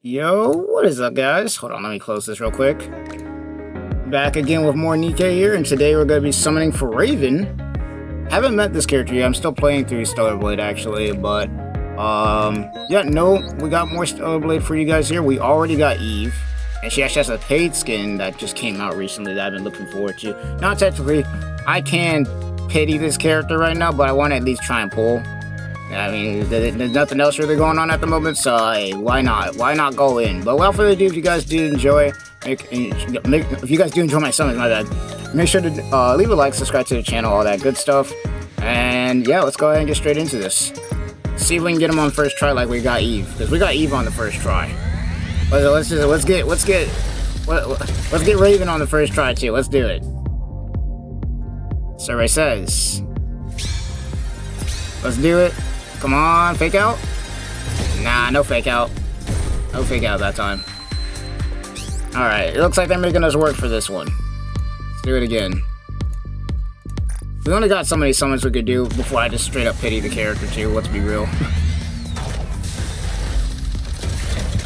Yo, what is up, guys? Hold on, let me close this real quick. Back again with more Nikke here, and today we're going to be summoning for Raven. Haven't met this character yet. I'm still playing through Stellar Blade, actually, but yeah, no, we got more Stellar Blade for you guys here. We already got Eve, and she actually has a paid skin that just came out recently that I've been looking forward to. Not technically, I can pity this character right now, but I want to at least try and pull. I mean, there's nothing else really going on at the moment, so hey, why not? Why not go in? But without further ado, if you guys do enjoy, if you guys do enjoy my summons, my bad, make sure to leave a like, subscribe to the channel, all that good stuff. And yeah, let's go ahead and get straight into this. See if we can get him on first try like we got Eve, because we got Eve on the first try. Let's get Raven on the first try too. Let's do it. Survey says. Let's do it. Come on, fake out? Nah, no fake out. No fake out that time. Alright, it looks like they're making us work for this one. Let's do it again. We only got so many summons we could do before I just straight up pity the character too, let's be real.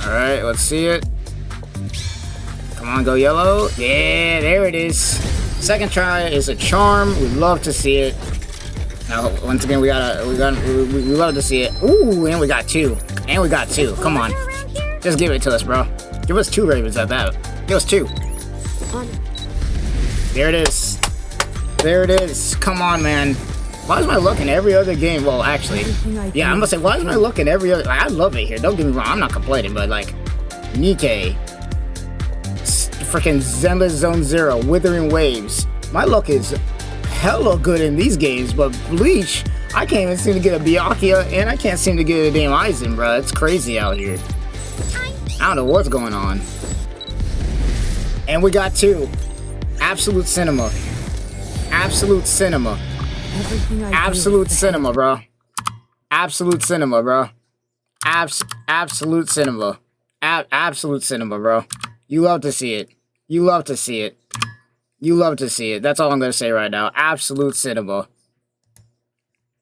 Alright, let's see it. Come on, go yellow. Yeah, there it is. Second try is a charm. We'd love to see it. Now, once again, we love to see it. Ooh, and we got two. And we got two. Come on. Just give it to us, bro. Give us two Ravens at that. Give us two. There it is. There it is. Come on, man. Why is my luck in every other game? Well, actually, yeah, I'm gonna say, why is my luck in every other... I love it here. Don't get me wrong. I'm not complaining, but, like, Nikke, freaking Zenless Zone Zero, Withering Waves. My luck is hella good in these games, but Bleach, I can't even seem to get a Byakuya, and I can't seem to get a damn Aizen, bro. It's crazy out here. I don't know what's going on. And we got two. Absolute cinema. Absolute cinema. Absolute cinema, bro. Absolute cinema, bro. Absolute cinema. Absolute cinema, bro. You love to see it. You love to see it. You love to see it. That's all I'm going to say right now. Absolute cinema.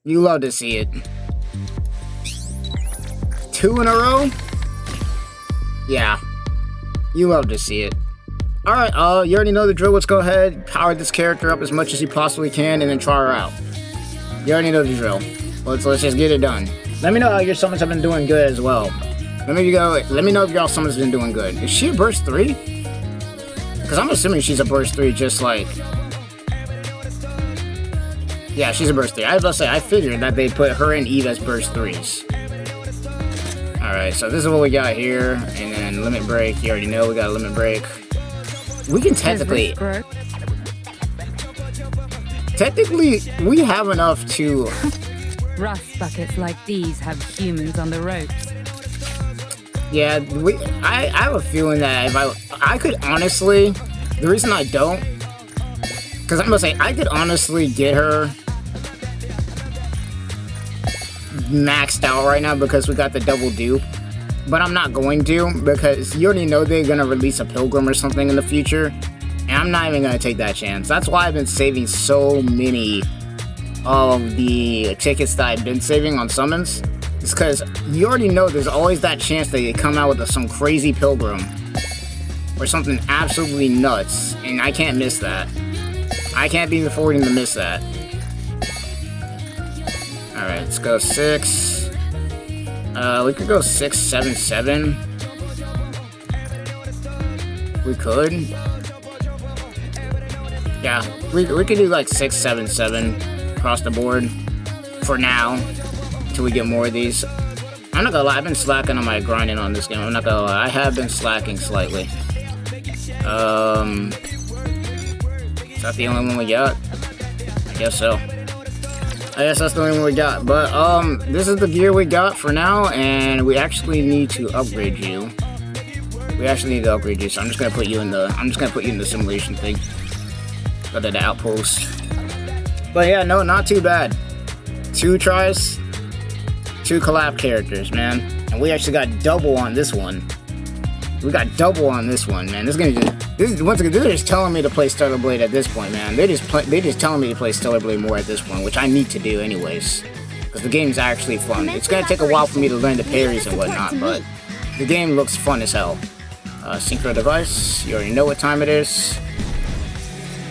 You love to see it. 2 in a row? Yeah. You love to see it. Alright, you already know the drill. Let's go ahead, power this character up as much as you possibly can, and then try her out. You already know the drill. Let's just get it done. Let me know how your summons have been doing good as well. Let me know if y'all summons have been doing good. Is she a burst 3? Because I'm assuming she's a burst 3, just like... Yeah, she's a burst 3. I was about to say, I figured that they put her and Eve as burst 3s. Alright, so this is what we got here. And then limit break. You already know we got a limit break. We can technically... Technically, we have enough to... Rust buckets like these have humans on the ropes. Yeah, I have a feeling that if I could honestly, the reason I don't, because I'm gonna say I could honestly get her maxed out right now because we got the double dupe, but I'm not going to because you already know they're gonna release a Pilgrim or something in the future, and I'm not even gonna take that chance. That's why I've been saving so many of the tickets that I've been saving on summons. It's because you already know there's always that chance that they come out with some crazy Pilgrim or something absolutely nuts, and I can't miss that. I can't be affording to miss that. Alright, let's go 6. We could go 6, 7, 7. We could. Yeah, we could do like 6, 7, 7 across the board for now. We get more of these. I'm not gonna lie, I've been slacking on my grinding on this game. I'm not gonna lie, I have been slacking slightly. Is that the only one we got? I guess so. I guess that's the only one we got. But this is the gear we got for now, and we actually need to upgrade you. We actually need to upgrade you, so I'm just gonna put you in the simulation thing. Go to the outpost. But yeah, no, not too bad. 2 tries. 2 collab characters, man, and we actually got double on this one. We got double on this one, man. Once again, they're just telling me to play Stellar Blade at this point, man. They're just telling me to play Stellar Blade more at this point, which I need to do anyways, because the game's actually fun. It's gonna take a while for me to learn the parries and whatnot, but The game looks fun as hell. Synchro device. You already know what time it is.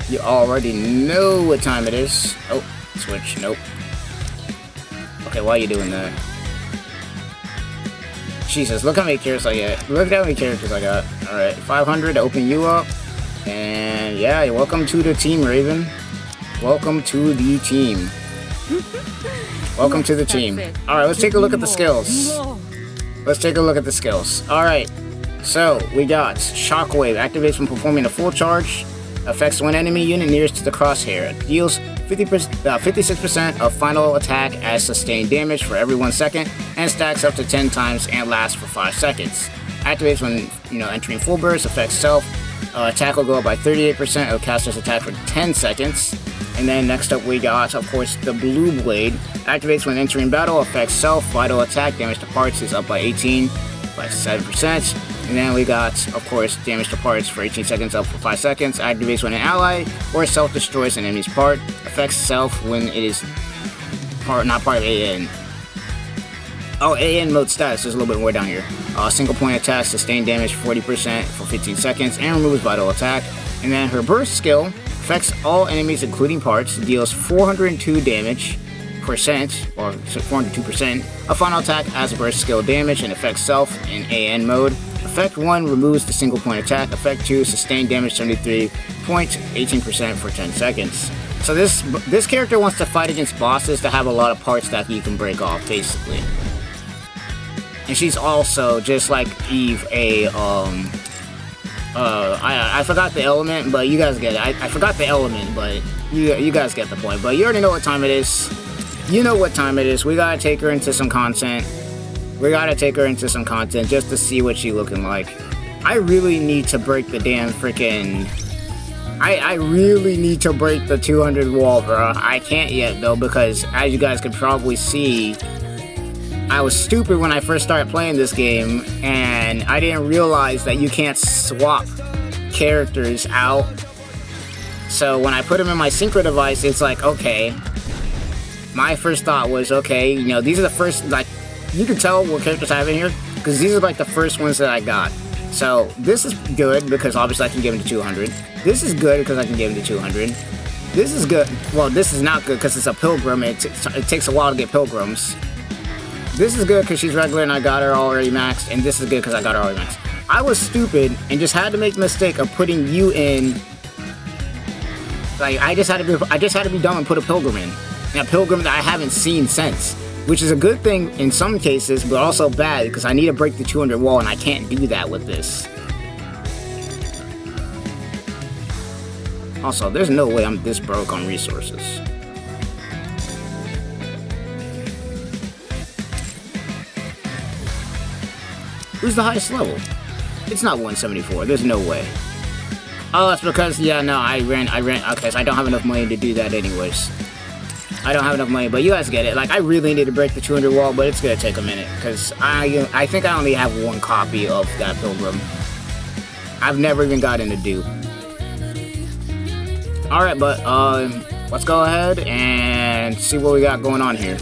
You already know what time it is. Oh, switch. Nope. Okay, why are you doing that? Jesus, look how many characters I got. Look at how many characters I got. Alright, 500 to open you up. And yeah, welcome to the team, Raven. Welcome to the team. Welcome to the team. Alright, let's take a look at the skills. Let's take a look at the skills. Alright, so we got Shockwave. Activates when performing a full charge. Affects one enemy unit nearest to the crosshair. Deals 56% of final attack as sustained damage for every 1 second, and stacks up to 10 times and lasts for 5 seconds. Activates when entering full burst. Affects self. Attack will go up by 38% of caster's attack for 10 seconds. And then next up we got, of course, the Blue Blade. Activates when entering battle. Affects self. Vital attack. Damage to parts is up by 7%. And then we got, of course, damage to parts for 18 seconds, up for 5 seconds. Activates when an ally or self destroys an enemy's part. Affects self when it is not part of AN. Oh, AN mode status. There's a little bit more down here. Single point attack, sustained damage 40% for 15 seconds, and removes vital attack. And then her burst skill affects all enemies, including parts. Deals 402 damage percent, or 402% of final attack as a burst skill damage, and affects self in AN mode. Effect 1 removes the single point attack. Effect 2 sustained damage 73.18% for 10 seconds. So this character wants to fight against bosses to have a lot of parts that you can break off, basically. And she's also, just like Eve, I forgot the element, but you guys get it. I forgot the element, but you guys get the point. But you already know what time it is. You know what time it is. We gotta take her into some content. We gotta take her into some content just to see what she's looking like. I really need to break the damn freaking... I really need to break the 200 wall, bro. I can't yet, though, because as you guys can probably see, I was stupid when I first started playing this game, and I didn't realize that you can't swap characters out. So when I put them in my synchro device, it's like, okay. My first thought was, okay, these are the first, like, you can tell what characters I have in here, because these are like the first ones that I got. So this is good, because obviously I can give him to 200. This is good, because I can give him to 200. This is good. Well, this is not good, because it's a pilgrim. It takes a while to get pilgrims. This is good, because she's regular, and I got her already maxed. And this is good, because I got her already maxed. I was stupid, and just had to make the mistake of putting you in. Like, I just had to be dumb and put a pilgrim in. And a pilgrim that I haven't seen since. Which is a good thing in some cases, but also bad, because I need to break the 200 wall, and I can't do that with this. Also, there's no way I'm this broke on resources. Who's the highest level? It's not 174, there's no way. Oh, that's because, yeah, no, I ran, okay, so I don't have enough money to do that anyways. I don't have enough money, but you guys get it. Like, I really need to break the 200 wall, but it's gonna take a minute, because I think I only have one copy of that pilgrim. I've never even gotten a dupe. Alright, but, let's go ahead and see what we got going on here.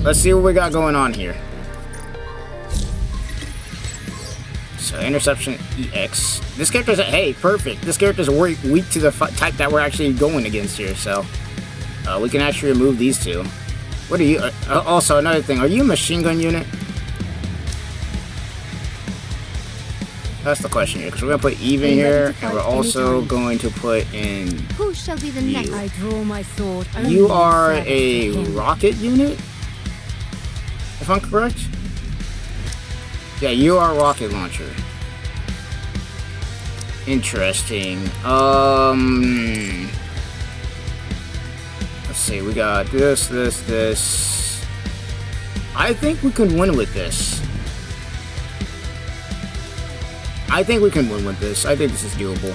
Let's see what we got going on here. So, Interception EX. This character's, hey, perfect. This character's weak to the type that we're actually going against here, so... we can actually remove these two. What are you... also, another thing. Are you a machine gun unit? That's the question here. Because we're going to put Eve in here. And we're also going to put in... Who shall be the next? I draw my sword. You are a rocket unit? If I'm correct? Yeah, you are a rocket launcher. Interesting. Let's see, we got this. I think we can win with this. I think we can win with this. I think this is doable.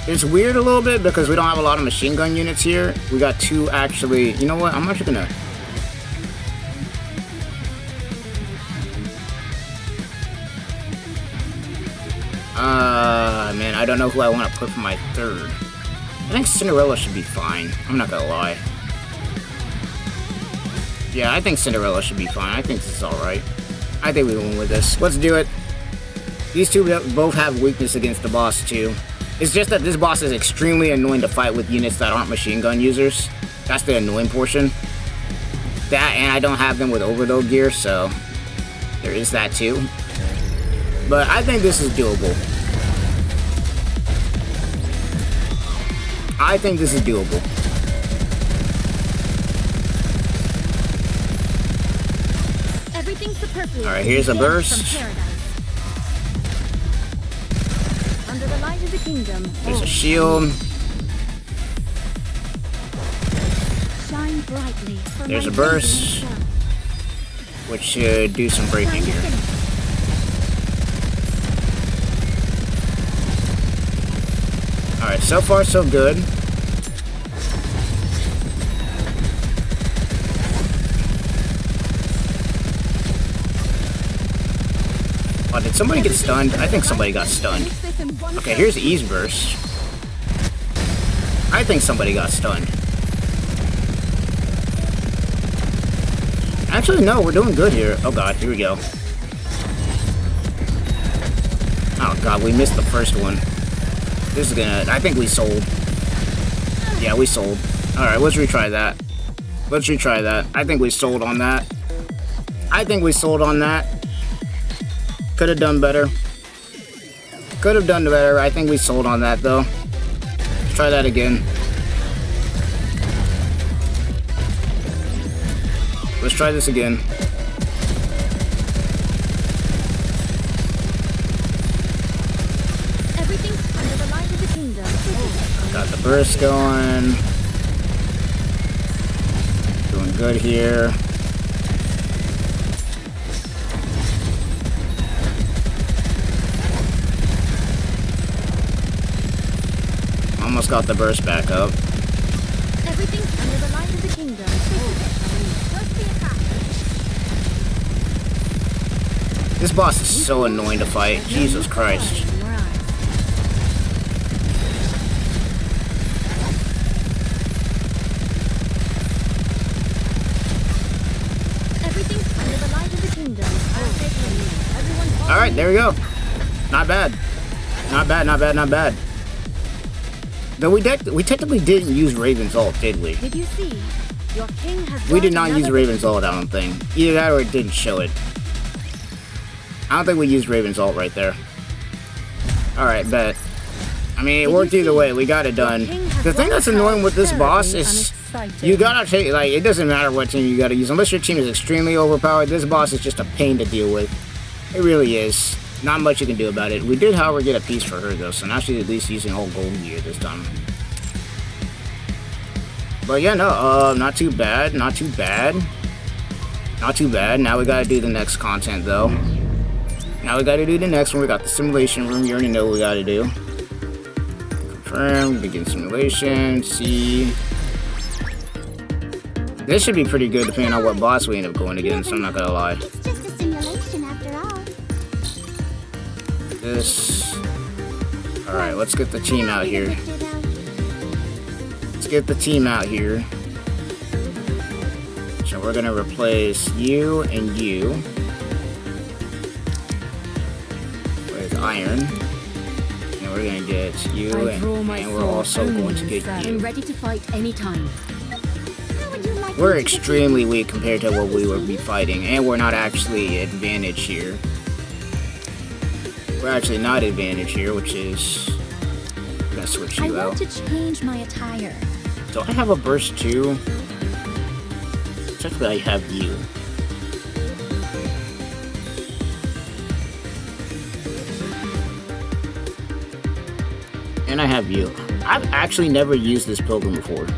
It's weird a little bit because we don't have a lot of machine gun units here. We got two actually. You know what? I'm actually gonna... man, I don't know who I want to put for my third. I think Cinderella should be fine. I'm not gonna lie. Yeah, I think Cinderella should be fine. I think this is alright. I think we win with this. Let's do it. These two both have weakness against the boss too. It's just that this boss is extremely annoying to fight with units that aren't machine gun users. That's the annoying portion. That, and I don't have them with overload gear, so there is that too. But I think this is doable. I think this is doable. Everything's superfluous. Alright, here's a burst. Under the light of the kingdom. There's a shield. Shine brightly. There's a burst, which should do some breaking here. Alright, so far so good. Oh, did somebody get stunned? I think somebody got stunned. Okay, here's Eve's burst. I think somebody got stunned. Actually, no, we're doing good here. Oh god, here we go. Oh god, we missed the first one. This is gonna... I think we sold. Yeah, we sold. Alright, let's retry that. Let's retry that. I think we sold on that. I think we sold on that. Could have done better. Could have done better. I think we sold on that, though. Let's try that again. Let's try this again. Everything's under the light of the kingdom. Got the burst going. Doing good here. Almost got the burst back up. Everything's under the light of the kingdom. What's the attack? This boss is so annoying to fight. Jesus Christ. Everything's under the light of the kingdom. Alright, there we go. Not bad. Not bad, not bad, not bad. Though we technically didn't use Raven's ult, did we? Did you see? Your king has We did not use Raven's ult, I don't think. Either that or it didn't show it. I don't think we used Raven's ult right there. Alright, bet. I mean, it worked either way. We got it done. The thing that's annoying with this boss is you gotta take, like, it doesn't matter what team you gotta use. Unless your team is extremely overpowered, this boss is just a pain to deal with. It really is. Not much you can do about it. We did, however, get a piece for her, though, so now she's at least using all gold gear this time. But yeah, no, not too bad, not too bad. Not too bad. Now we gotta do the next content, though. Now we gotta do the next one. We got the simulation room. You already know what we gotta do. Confirm, begin simulation, see. This should be pretty good depending on what boss we end up going against, I'm not gonna lie. It's just a simulation after all. This. Alright, let's get the team out here. Let's get the team out here. So we're gonna replace you and you with Iron. And we're gonna get you and we're also going to get I'm you. ready to fight anytime. We're extremely weak compared to what we would be fighting, and we're not actually advantage here. We're actually not advantage here, which is... I'm gonna switch you out. to change my attire. Do I have a burst too? Technically I have you. And I have you. I've actually never used this pilgrim before.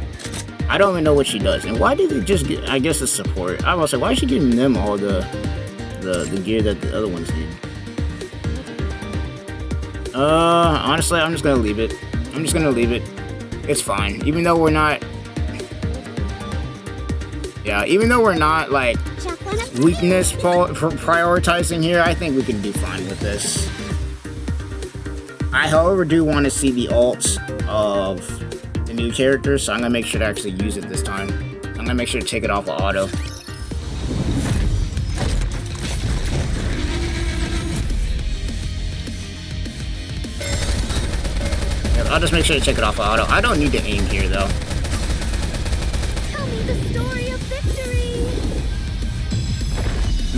I don't even know what she does. And why did it just get... I guess it's support. I was like, why is she giving them all the gear that the other ones need? Honestly, I'm just gonna leave it. I'm just gonna leave it. It's fine. Even though we're not... Yeah, even though we're not, like, weakness prioritizing here, I think we can do fine with this. I, however, do want to see the ults of the new characters, so I'm gonna make sure to actually use it this time. I'm gonna make sure to take it off of auto. I'll just make sure to check it off auto. I don't need to aim here though. Tell me the story of victory.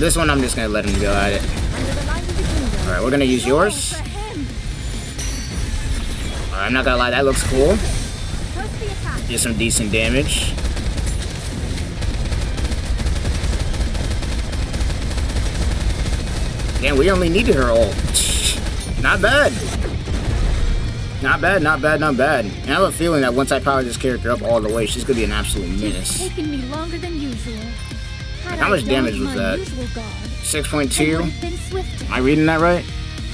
This one I'm just gonna let him go at it. Alright, we're gonna use yours. Alright, I'm not gonna lie, that looks cool. Get some decent damage. Damn, we only needed her ult. Not bad. Not bad, not bad, not bad. And I have a feeling that once I power this character up all the way, she's gonna be an absolute menace. It's taken me longer than usual. How much damage was that? 6.2? Am I reading that right?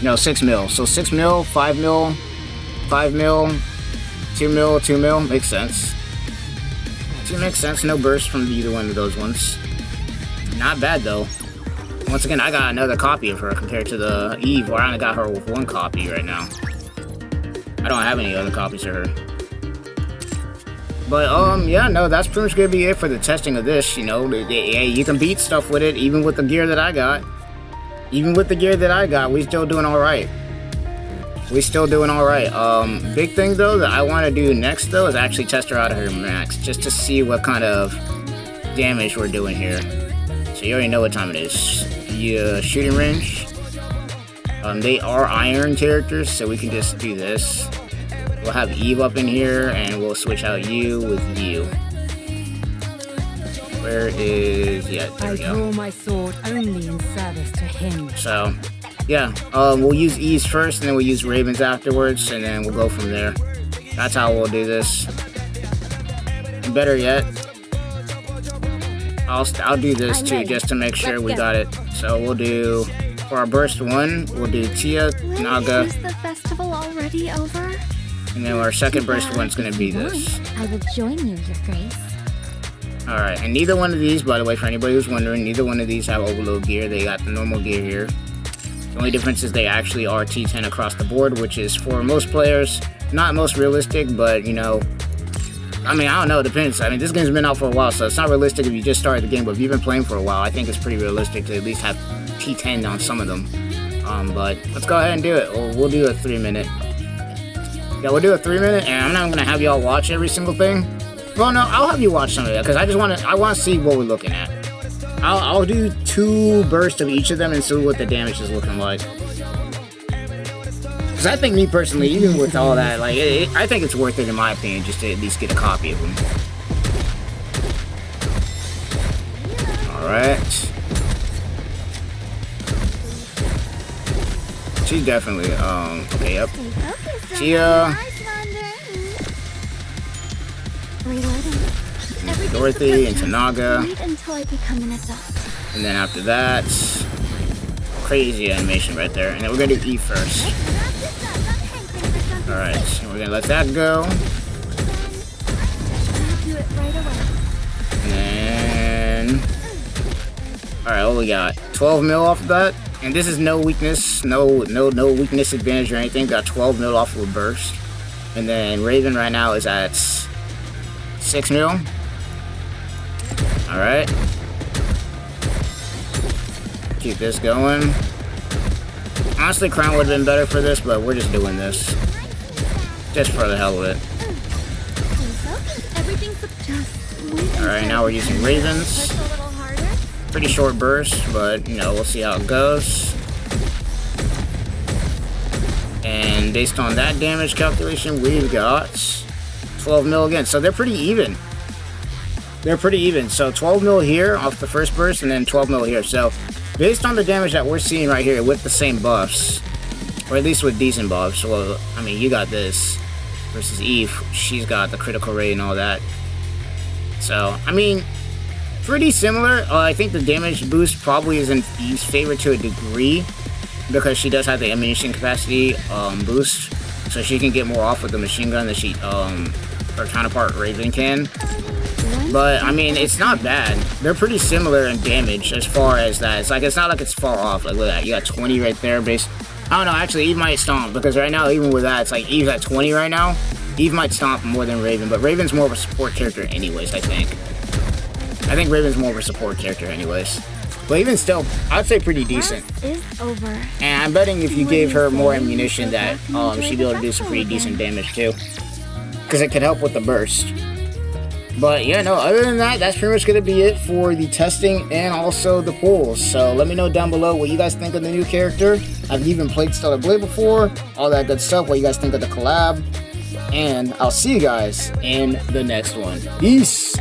No, 6 mil. So 6 mil, 5 mil, 5 mil, 2 mil, 2 mil. Makes sense. It makes sense. No burst from either one of those ones. Not bad though. Once again, I got another copy of her compared to the Eve, where I only got her with 1 copy right now. I don't have any other copies of her. But, yeah, no, that's pretty much gonna be it for the testing of this, you know. You can beat stuff with it, even with the gear that I got. Even with the gear that I got, we still doing alright. We still doing alright. Big thing, though, that I want to do next, though, is actually test her out of her max, just to see what kind of damage we're doing here. So you already know what time it is. The shooting range. They are iron characters, so we can just do this. We'll have Eve up in here, and we'll switch out you with you. Where is... yeah, there we go. I draw my sword only in service to him. So, yeah, we'll use Eves first, and then we'll use Ravens afterwards, and then we'll go from there. That's how we'll do this. And better yet, I'll do this too, just to make sure we got it. So we'll do, for our burst 1, we'll do Tia, Naga. Is the festival already over? And then our second burst one's gonna be this. I will join you, Your Grace. Alright, and neither one of these, by the way, for anybody who's wondering, neither one of these have overload gear. They got the normal gear here. The only difference is they actually are T10 across the board, which is, for most players, not most realistic, but, you know, I mean, I don't know, it depends. I mean, this game's been out for a while, so it's not realistic if you just started the game, but if you've been playing for a while, I think it's pretty realistic to at least have T10 on some of them. But let's go ahead and do it. We'll do a 3-minute. Yeah, we'll do a 3-minute, and I'm not gonna have y'all watch every single thing. Well, no, I'll have you watch some of it, because I want to see what we're looking at. I'll do 2 bursts of each of them and see what the damage is looking like. Because I think, me personally, even with all that, like, I think it's worth it, in my opinion, just to at least get a copy of them. Alright. She's definitely, okay, yep. Tia. Dorothy into Naga. Until I become an adult. And then after that, crazy animation right there. And then we're gonna do E first. Alright, so we're gonna let that go. And then, alright, what we got? 12 mil off of that. And this is no weakness, no weakness advantage or anything. Got 12 mil off of a burst. And then Raven right now is at 6 mil. Alright. Keep this going. Honestly, Crown would have been better for this, but we're just doing this. Just for the hell of it. Alright, now we're using Ravens. Pretty short burst, but, you know, we'll see how it goes. And based on that damage calculation, we've got 12 mil again. So they're pretty even. They're pretty even. So 12 mil here off the first burst, and then 12 mil here. So based on the damage that we're seeing right here with the same buffs, or at least with decent buffs, well, I mean, you got this versus Eve. She's got the critical rate and all that. So, I mean, pretty similar. I think the damage boost probably is in Eve's favor to a degree, because she does have the ammunition capacity boost, so she can get more off with the machine gun than her counterpart Raven can. But, I mean, it's not bad. They're pretty similar in damage as far as that. It's not like it's far off. Like, look at that. You got 20 right there based... I don't know, actually, Eve might stomp, because right now, even with that, it's like Eve's at 20 right now. Eve might stomp more than Raven, but Raven's more of a support character anyways, I think. I think Raven's more of a support character anyways. But even still, I'd say pretty decent. Class is over. And I'm betting if you gave her more ammunition that she'd be able to do some pretty decent damage too. Because it could help with the burst. But yeah, no, other than that, that's pretty much going to be it for the testing and also the polls. So let me know down below what you guys think of the new character. Have you even played Stellar Blade before? All that good stuff, what you guys think of the collab. And I'll see you guys in the next one. Peace!